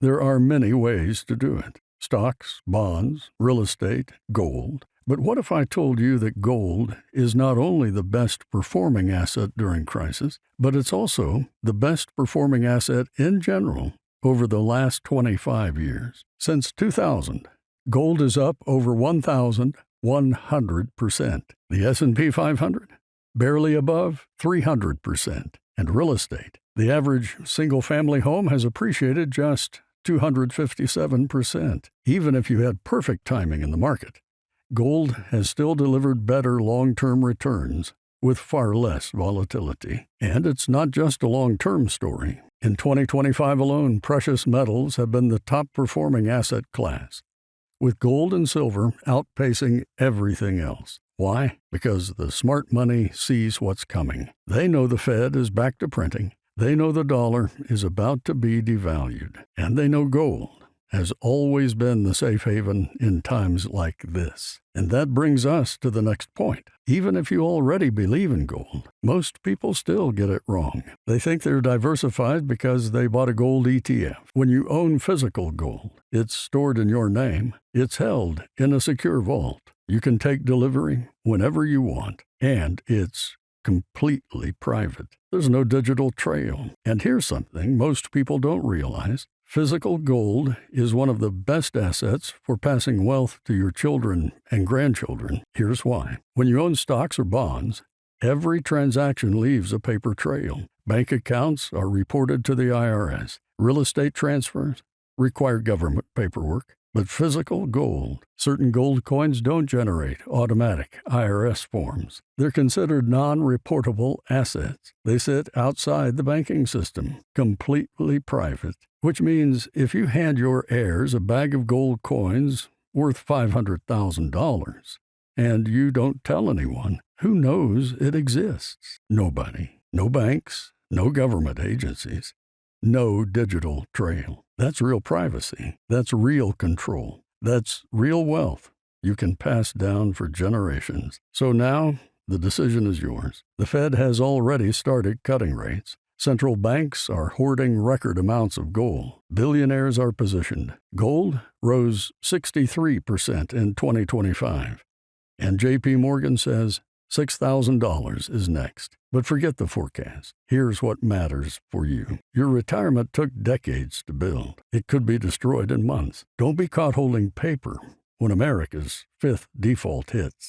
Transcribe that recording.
There are many ways to do it. Stocks, bonds, real estate, gold. But what if I told you that gold is not only the best performing asset during crisis, but it's also the best performing asset in general over the last 25 years? Since 2000, gold is up over 1,100%. The S&P 500, barely above 300%. And real estate, the average single-family home has appreciated just 257%. Even if you had perfect timing in the market, gold has still delivered better long-term returns with far less volatility. And it's not just a long-term story. In 2025 alone, precious metals have been the top-performing asset class, with gold and silver outpacing everything else. Why? Because the smart money sees what's coming. They know the Fed is back to printing. They know the dollar is about to be devalued. And they know gold has always been the safe haven in times like this. And that brings us to the next point. Even if you already believe in gold, most people still get it wrong. They think they're diversified because they bought a gold ETF. When you own physical gold, it's stored in your name. It's held in a secure vault. You can take delivery whenever you want, and it's completely private. There's no digital trail. And here's something most people don't realize. Physical gold is one of the best assets for passing wealth to your children and grandchildren. Here's why. When you own stocks or bonds, every transaction leaves a paper trail. Bank accounts are reported to the IRS. Real estate transfers require government paperwork. But physical gold, certain gold coins don't generate automatic IRS forms. They're considered non-reportable assets. They sit outside the banking system, completely private, which means if you hand your heirs a bag of gold coins worth $500,000 and you don't tell anyone, who knows it exists? Nobody. No banks, no government agencies. No digital trail. That's real privacy. That's real control. That's real wealth you can pass down for generations. So now, the decision is yours. The Fed has already started cutting rates. Central banks are hoarding record amounts of gold. Billionaires are positioned. Gold rose 63% in 2025. And J.P. Morgan says $6,000 is next. But forget the forecast. Here's what matters for you. Your retirement took decades to build. It could be destroyed in months. Don't be caught holding paper when America's fifth default hits.